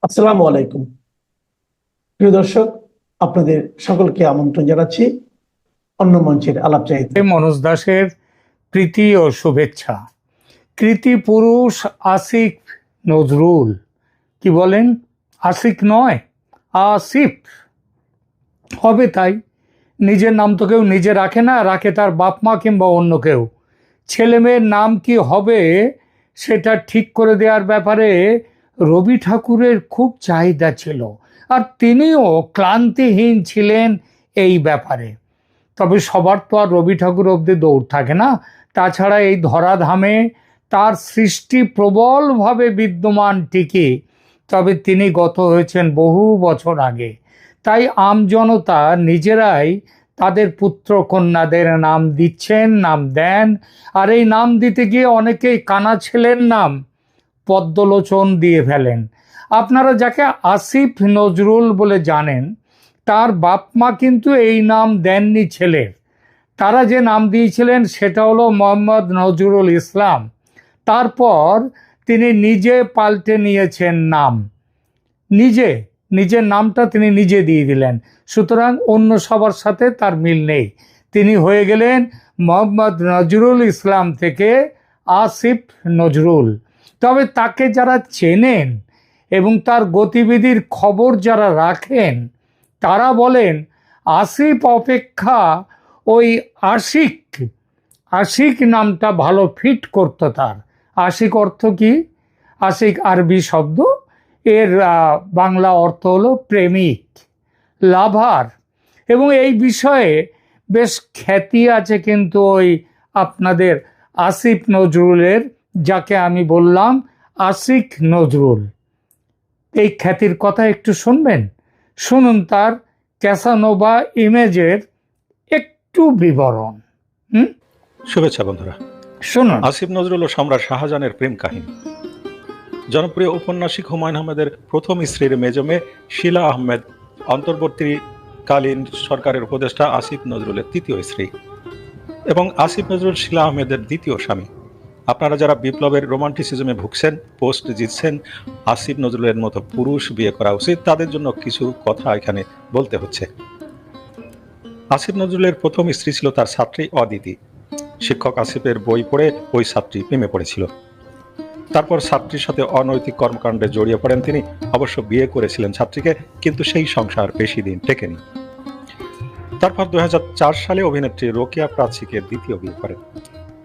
আসসালামু আলাইকুম। প্রিয় দর্শক, আপনাদের সকলকে আমন্ত্রণ জানাচ্ছি অন্য মঞ্চের আলাপচারিতা। মনোজ দাসের প্রীতি ও শুভেচ্ছা। কৃতি পুরুষ আসিফ নজরুল কি বলেন? আসিক নয়, আসিফ হবে। তাই নিজের নাম তো কেউ নিজে রাখে না, রাখে তার বাপ মা কিংবা অন্য কেউ। ছেলে মেয়ের নাম কি হবে সেটা ঠিক করে দেওয়ার ব্যাপারে রবি ঠাকুরের খুব চাহিদা ছিল, আর তিনিও ক্লান্তিহীন ছিলেন এই ব্যাপারে। তবে সবার তো আর রবি ঠাকুর অবধি দৌড় থাকে না। তাছাড়া এই ধরাধামে তার সৃষ্টি প্রবলভাবে বিদ্যমান ঠিকই, তবে তিনি গত হয়েছেন বহু বছর আগে। তাই আমজনতা নিজেরাই তাদের পুত্র কন্যাদের নাম দিচ্ছেন, নাম দেন। আর এই নাম দিতে গিয়ে অনেকেই কানা ছেলের নাম পদ্মলোচন দিয়ে ফেলেন। আপনারা যাকে আসিফ নজরুল বলে জানেন, তার বাপ মা কিন্তু এই নাম দেননি ছেলের। তারা যে নাম দিয়েছিলেন সেটা হলো মোহাম্মদ নজরুল ইসলাম। তারপর তিনি নিজে পাল্টে নিয়েছেন নাম, নিজে নিজের নামটা তিনি নিজে দিয়ে দিলেন। সুতরাং অন্য সবার সাথে তার মিল নেই। তিনি হয়ে গেলেন মোহাম্মদ নজরুল ইসলাম থেকে আসিফ নজরুল। তবে তাকে যারা চেনেন এবং তার গতিবিধির খবর যারা রাখেন, তারা বলেন আসিফ অপেক্ষা ওই আশিক, আশিক নামটা ভালো ফিট করতো তার। আশিক অর্থ কি? আশিক আরবি শব্দ, এর বাংলা অর্থ হলো প্রেমিক, লাভার। এবং এই বিষয়ে বেশ খ্যাতি আছে কিন্তু ওই আপনাদের আসিফ নজরুলের, যাকে আমি বললাম আশিক নজরুল। এই খ্যাতির কথা একটু শুনবেন। শুনুন তার ক্যাসানোভা ইমেজের একটু বিবরণ। শুভেচ্ছা বন্ধুরা। শুনুন। আসিফ নজরুল ও সম্রাট শাহজাহানের প্রেম কাহিনী। জনপ্রিয় ঔপন্যাসিক হুমায়ুন আহমেদের প্রথম স্ত্রীর মেজো মেয়ে শিলা আহমেদ অন্তর্বর্তীকালীন সরকারের উপদেষ্টা আসিফ নজরুলের তৃতীয় স্ত্রী এবং আসিফ নজরুল শিলা আহমেদের দ্বিতীয় স্বামী। আপনারা যারা বিপ্লবের রোমান্টিসিজমে ভুগছেন, পোস্ট জিতছেন, আসিফ নজরুলের মতো পুরুষ বিয়ে করা উচিত, তাদের জন্য কিছু কথা এখানে বলতে হচ্ছে। আসিফ নজরুলের প্রথম স্ত্রী ছিল তার ছাত্রী অদিতি। শিক্ষক আসিফের বই পড়ে ওই ছাত্রী প্রেমে পড়েছিল। তারপর ছাত্রীর সাথে অনৈতিক কর্মকাণ্ডে জড়িয়ে পড়েন তিনি। অবশ্য বিয়ে করেছিলেন ছাত্রীকে, কিন্তু সেই সংসার বেশি দিন টেকেনি। তারপর 2004 সালে অভিনেত্রী রোকেয়া প্রাচীকে দ্বিতীয় বিয়ে করেন।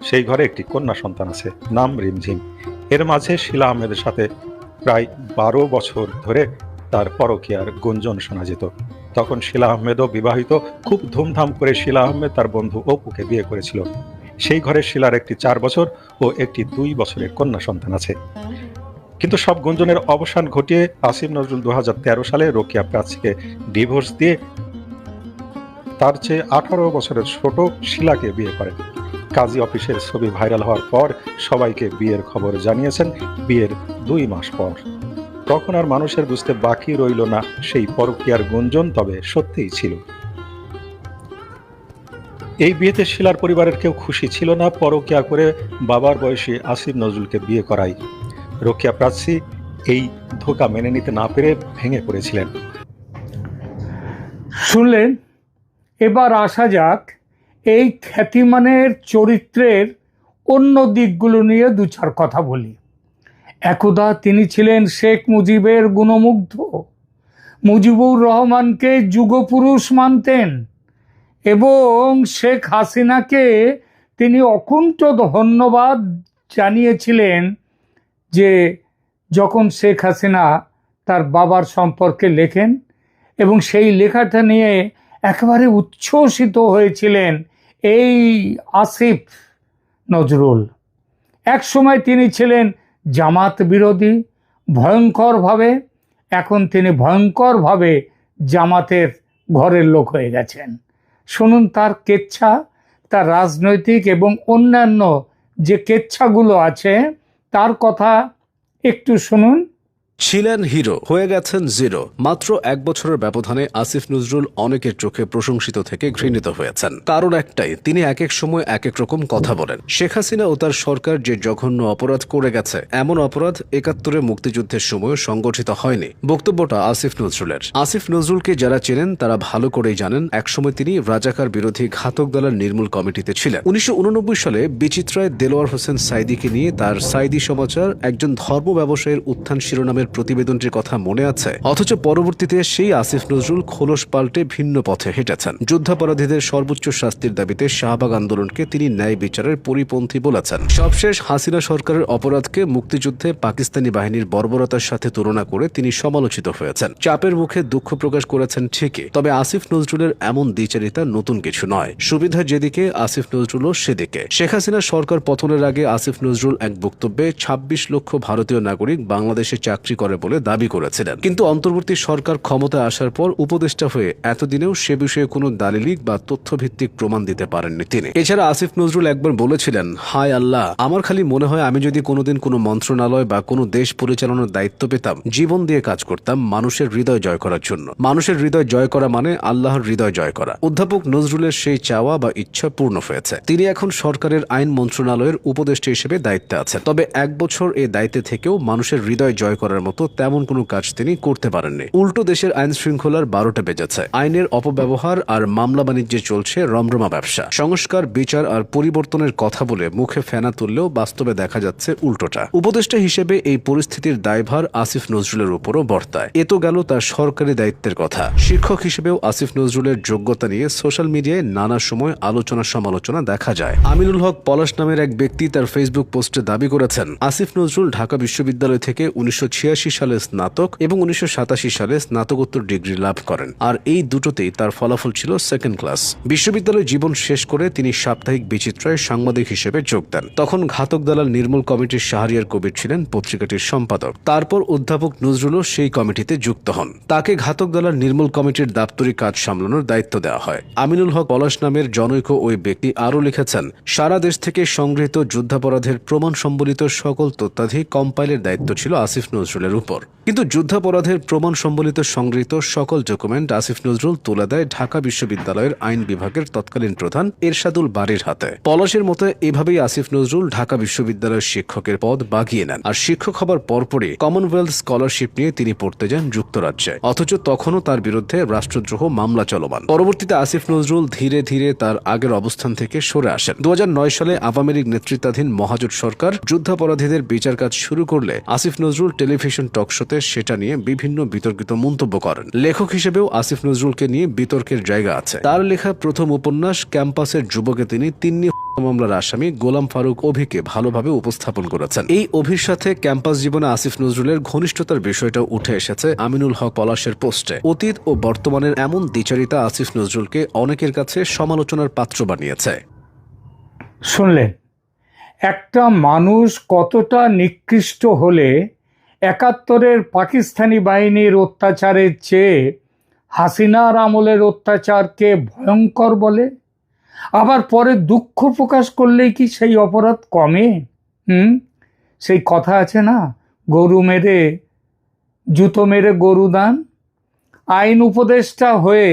সেই ঘরে একটি কন্যা সন্তান আছে, নাম রিমঝিম। এর মাঝে শিলা আহমেদের সাথে প্রায় 12 বছর ধরে তার পরকীয়ার গুঞ্জন শোনা যেত। তখন শিলা আহমেদও বিবাহিত। খুব ধুমধাম করে শিলা আহমেদ তার বন্ধু অপুকে বিয়ে করেছিল। সেই ঘরে শিলার একটি 4 বছর ও একটি 2 বছরের কন্যা সন্তান আছে। কিন্তু সব গুঞ্জনের অবসান ঘটিয়ে আসিফ নজরুল 2013 সালে রোকেয়া প্রাচীকে ডিভোর্স দিয়ে তার চেয়ে 18 বছরের ছোট শিলাকে বিয়ে করেন। কাজী অফিসের ছবি ভাইরাল হওয়ার পর সবাইকে বিয়ের খবর জানিয়েছেন বিয়ের 2 মাস পর। তখন আর মানুষের বুঝতে বাকি রইল না সেই পরকীয়ার গুঞ্জন তবে সত্যিই ছিল। এই বিয়েতে শিলার পরিবারের কেউ খুশি ছিল না। পরকীয়া করে বাবার বয়সী আসিফ নজরুলকে বিয়ে করাই রোকেয়া প্রাচী এই ধোঁকা মেনে নিতে না পেরে ভেঙে পড়েছিলেন। শুনলেন? এবার আসা যাক এই খ্যাতিমানের চরিত্রের অন্য দিকগুলো নিয়ে দু চার কথা বলি। একদা তিনি ছিলেন শেখ মুজিবের গুণমুগ্ধ। মুজিবুর রহমানকে যুগপুরুষ মানতেন এবং শেখ হাসিনাকে তিনি অকুণ্ঠ ধন্যবাদ জানিয়েছিলেন যে যখন শেখ হাসিনা তার বাবার সম্পর্কে লেখেন, এবং সেই লেখাটা নিয়ে একেবারে উচ্ছ্বসিত হয়েছিলেন এই আসিফ নজরুল। এক সময় তিনি ছিলেন জামাত বিরোধী ভয়ঙ্করভাবে, এখন তিনি ভয়ঙ্করভাবে জামাতের ঘরের লোক হয়ে গেছেন। শুনুন তার কেচ্ছা, তার রাজনৈতিক এবং অন্যান্য যে কেচ্ছাগুলো আছে তার কথা একটু শুনুন, ছিলেন হিরো, হয়ে গেছেন জিরো। মাত্র 1 বছরের ব্যবধানে আসিফ নজরুল অনেকের চোখে প্রশংসিত থেকে ঘৃণিত হয়েছেন। কারণ একটাই, তিনি এক এক সময় এক এক রকম কথা বলেন। শেখ হাসিনা ও তার সরকার যে জঘন্য অপরাধ করে গেছে, এমন অপরাধ ৭১-এ মুক্তিযুদ্ধের সময় সংগঠিত হয়নি। বক্তব্যটা আসিফ নজরুলের। আসিফ নজরুলকে যারা চেনেন তারা ভালো করেই জানেন, একসময় তিনি রাজাকার বিরোধী ঘাতক দলের নির্মূল কমিটিতে ছিলেন। ১৯৮৯ সালে বিচিত্রায় দেলোয়ার হোসেন সাইদিকে নিয়ে তার সাইদি সমাচার, একজন ধর্ম ব্যবসায়ীর উত্থান শিরোনামের প্রতিবেদনটির কথা মনে আছে। অথচ পরবর্তীতে সেই আসিফ নজরুল খোলস পাল্টে ভিন্ন পথে হেঁটেছেন। যুদ্ধাপরাধীদের সর্বোচ্চ শাস্তির দাবিতে শাহবাগ আন্দোলনকে তিনি ন্যায় বিচারের পরিপন্থী বলেছেন। সবশেষ হাসিনা সরকারের অপরাধকে মুক্তিযুদ্ধে পাকিস্তানি বাহিনীর বর্বরতার সাথে তুলনা করে তিনি সমালোচিত হয়েছেন। চাপের মুখে দুঃখ প্রকাশ করেছেন ঠিকই, তবে আসিফ নজরুলের এমন দ্বিচারিতা নতুন কিছু নয়। সুবিধা যেদিকে, আসিফ নজরুলও সেদিকে। শেখ হাসিনা সরকার পতনের আগে আসিফ নজরুল এক বক্তব্যে ২৬ লক্ষ ভারতীয় নাগরিক বাংলাদেশে চাকরি করে বলে দাবি করেছিলেন। কিন্তু অন্তর্বর্তী সরকার ক্ষমতায় আসার পর উপদেষ্টা হয়ে এতদিনেও সে বিষয়ে কোনো দালিলিক বা তথ্যভিত্তিক প্রমাণ দিতে পারেননি তিনি। এছাড়া আসিফ নজরুল একবার বলেছিলেন, হায় আল্লাহ, আমার খালি মনে হয় আমি যদি কোনোদিন কোনো মন্ত্রণালয় বা কোনো দেশ পরিচালনার দায়িত্ব পেতাম, জীবন দিয়ে কাজ করতাম মানুষের হৃদয় জয় করার জন্য। মানুষের হৃদয় জয় করা মানে আল্লাহর হৃদয় জয় করা। অধ্যাপক নজরুলের সেই চাওয়া বা ইচ্ছা পূর্ণ হয়েছে। তিনি এখন সরকারের আইন মন্ত্রণালয়ের উপদেষ্টা হিসেবে দায়িত্বে আছেন। তবে 1 বছর এই দায়িত্বে থেকেও মানুষের হৃদয় জয় করার মতো তেমন কোনো কাজ তিনি করতে পারেননি। উল্টো দেশের আইন শৃঙ্খলার 12টা বেজেছে। আইনের অপব্যবহার আর মামলা বাণিজ্যে চলছে রমরমা ব্যবসা। সংস্কার, বিচার আর পরিবর্তনের কথা বলে মুখে ফেনা তুললেও বাস্তবে দেখা যাচ্ছে উল্টোটা। উপদেষ্টা হিসেবে এই পরিস্থিতির দায়ভার আসিফ নজরুলের উপরও বর্তায়। এ তো গেল তার সরকারি দায়িত্বের কথা। শিক্ষক হিসেবেও আসিফ নজরুলের যোগ্যতা নিয়ে সোশ্যাল মিডিয়ায় নানা সময় আলোচনা সমালোচনা দেখা যায়। আমিনুল হক পলাশ নামের এক ব্যক্তি তার ফেসবুক পোস্টে দাবি করেছেন, আসিফ নজরুল ঢাকা বিশ্ববিদ্যালয় থেকে ১৯৮৬ সালে স্নাতক এবং ১৯৮৭ সালে স্নাতকোত্তর ডিগ্রি লাভ করেন। আর এই দুটোতেই তার ফলাফল ছিল 2nd ক্লাস। বিশ্ববিদ্যালয় জীবন শেষ করে তিনি সাপ্তাহিক বিচিত্রায় সাংবাদিক হিসেবে যোগ দেন। তখন ঘাতক দালাল নির্মূল কমিটির শাহরিয়ার কবির ছিলেন পত্রিকাটির সম্পাদক। তারপর অধ্যাপক নজরুলও সেই কমিটিতে যুক্ত হন। তাকে ঘাতক দালাল নির্মূল কমিটির দাপ্তরিক কাজ সামলানোর দায়িত্ব দেওয়া হয়। আমিনুল হক পলাশ নামের জনৈক ওই ব্যক্তি আরও লিখেছেন, সারা দেশ থেকে সংগৃহীত যুদ্ধাপরাধের প্রমাণ সম্বলিত সকল তথ্যাদি কম্পাইলের দায়িত্ব ছিল আসিফ নজরুলের উপর। কিন্তু যুদ্ধাপরাধের প্রমাণ সম্বলিত সংগৃহীত সকল ডকুমেন্ট আসিফ নজরুল তুলে দেয় ঢাকা বিশ্ববিদ্যালয়ের আইন বিভাগের তৎকালীন প্রধান এরশাদুল বারীর হাতে। পলাশের মতে এভাবেই আসিফ নজরুল ঢাকা বিশ্ববিদ্যালয়ের শিক্ষকের পদ বাগিয়ে নেন। আর শিক্ষক হবার পরপরই কমনওয়েলথ স্কলারশিপ নিয়ে তিনি পড়তে যান যুক্তরাজ্যে। অথচ তখনও তার বিরুদ্ধে রাষ্ট্রদ্রোহ মামলা চলমান। পরবর্তীতে আসিফ নজরুল ধীরে ধীরে তার আগের অবস্থান থেকে সরে আসেন। ২০০৯ সালে আওয়ামী লীগ নেতৃত্বাধীন মহাজোট সরকার যুদ্ধাপরাধীদের বিচার কাজ শুরু করলে আসিফ নজরুল টেলিভিশন টকশোতে সেটা নিয়ে বিভিন্ন বিতর্কিত মন্তব্য করেন। লেখক হিসেবেও আসিফ নজরুলকে নিয়ে বিতর্কের জায়গা আছে। তার লেখা প্রথম উপন্যাস ক্যাম্পাসের যুবকে তিনি তিন্নি মামলার আসামি গোলাম ফারুক অভিকে ভালোভাবে উপস্থাপন করেছেন। এই অভির সাথে ক্যাম্পাস জীবনে আসিফ নজরুলের ঘনিষ্ঠতার বিষয়টা উঠে এসেছে আমিনুল হক পলাশের পোস্টে। অতীত ও বর্তমানের এমন দ্বিচারিতা আসিফ নজরুলকে অনেকের কাছে সমালোচনার পাত্র বানিয়েছে। শুনলেন, একটা মানুষ কতটা নিকৃষ্ট হলে ৭১-এর পাকিস্তানি বাহিনীর অত্যাচারের চেয়ে হাসিনার আমলের অত্যাচারকে ভয়ঙ্কর বলে, আবার পরে দুঃখ প্রকাশ করলেই কি সেই অপরাধ কমে? সেই কথা আছে না, গরু মেরে জুতো মেরে গরু দান। আইন উপদেষ্টা হয়ে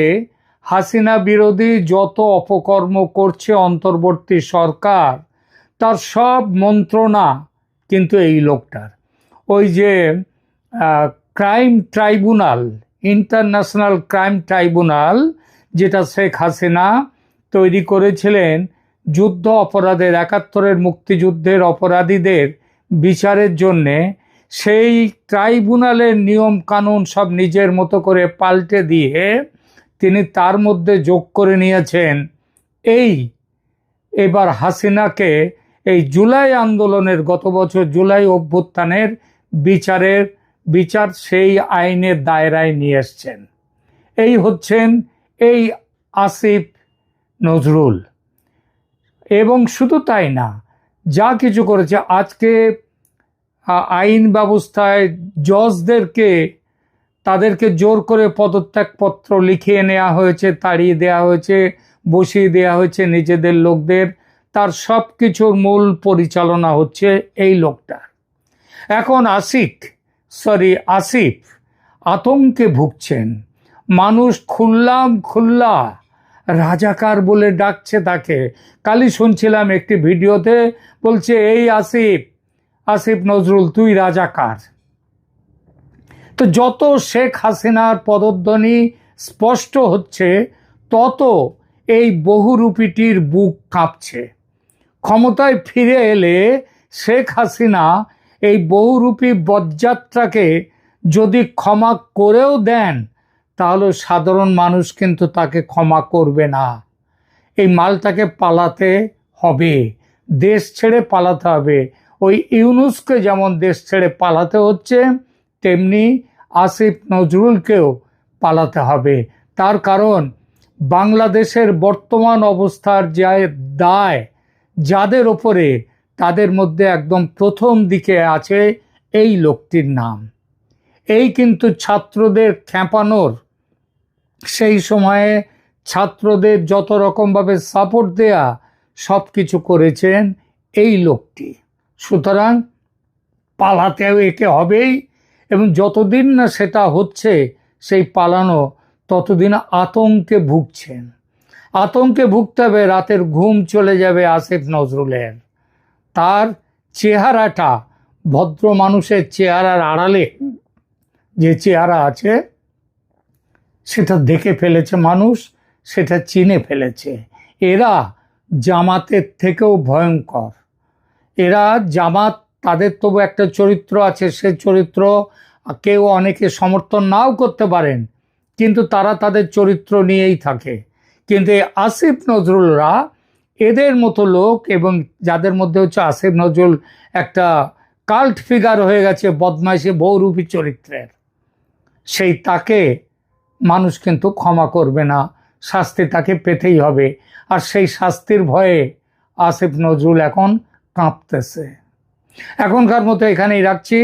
হাসিনা বিরোধী যত অপকর্ম করছে অন্তর্বর্তী সরকার, তার সব মন্ত্রণা কিন্তু এই লোকটার। ওই যে crime tribunal, international crime tribunal, যেটা শেখ হাসিনা তৈরি করেছিলেন যুদ্ধ অপরাধের, ৭১-এর মুক্তিযুদ্ধের অপরাধীদের বিচারের জন্যে, সেই ট্রাইব্যুনালের নিয়ম কানুন সব নিজের মতো করে পাল্টে দিয়ে তিনি তার মধ্যে যোগ করে নিয়েছেন এবার হাসিনাকে এই জুলাই আন্দোলনের, গত বছর জুলাই অভ্যুত্থানের বিচার সেই আইনের দায়রায় নিয়ে এসছেন। এই হচ্ছেন এই আসিফ নজরুল। এবং শুধু তাই না, যা কিছু করেছে আজকে আইন ব্যবস্থায় তাদেরকে জোর করে পদত্যাগপত্র লিখিয়ে নেওয়া হয়েছে, তাড়িয়ে দেওয়া হয়েছে, বসিয়ে দেওয়া হয়েছে নিজেদের লোকদের। তার সব কিছুর মূল পরিচালনা হচ্ছে এই লোকটা। এখন আসিফ আসিফ আতঙ্কে ভুগছেন। মানুষ খুল্লা রাজাকার বলে ডাকছে তাকে। কালই শুনছিলাম একটি ভিডিওতে, বলছে এই আসিফ নজরুল তুই রাজাকার। তো যত শেখ হাসিনার পদধ্বনি স্পষ্ট হচ্ছে, তত এই বহুরূপীটির বুক কাঁপছে। ক্ষমতায় ফিরে এলে শেখ হাসিনা এই বহুরূপী বজ্জাত্রাকে যদি ক্ষমা করেও দেন, তাহলে সাধারণ মানুষ কিন্তু তাকে ক্ষমা করবে না। এই মালটাকে পালাতে হবে, দেশ ছেড়ে পালাতে হবে। ওই ইউনূসকে যেমন দেশ ছেড়ে পালাতে হচ্ছে, তেমনি আসিফ নজরুলকেও পালাতে হবে। তার কারণ বাংলাদেশের বর্তমান অবস্থার যে দায় যাদের ওপরে, তাদের মধ্যে একদম প্রথম দিকে আছে এই লোকটির নাম। এই কিন্তু ছাত্রদের খেপানোর, সেই সময়ে ছাত্রদের যত রকমভাবে সাপোর্ট দেয়া, সব কিছু করেছেন এই লোকটি। সুতরাং পালাতেও একে হবেই, এবং যতদিন না সেটা হচ্ছে সেই পালানো, ততদিন আতঙ্কে ভুগছেন। আতঙ্কে ভুগতে হবে, রাতের ঘুম চলে যাবে আসিফ নজরুলের। তার চেহারাটা ভদ্র মানুষের চেহারার আড়ালে যে চেহারা আছে, সেটা দেখে ফেলেছে মানুষ, সেটা চিনে ফেলেছে। এরা জামাতের থেকেও ভয়ঙ্কর। এরা জামাত, তাদের তবু একটা চরিত্র আছে, সে চরিত্র কেউ অনেকে সমর্থন নাও করতে পারেন, কিন্তু তারা তাদের চরিত্র নিয়েই থাকে। কিন্তু এই আসিফ নজরুলরা এদের মতো লোক, এবং যাদের মধ্যে হচ্ছে আসিফ নজরুল একটা কাল্ট ফিগার হয়ে গেছে বদমাইশি বহুরূপী চরিত্রের, সেই তাকে মানুষ কিন্তু ক্ষমা করবে না, শাস্তি তাকে পেতেই হবে। আর সেই শাস্তির ভয়ে আসিফ নজরুল এখন কাঁপতেছে। এখনকার মতো এখানেই রাখছি।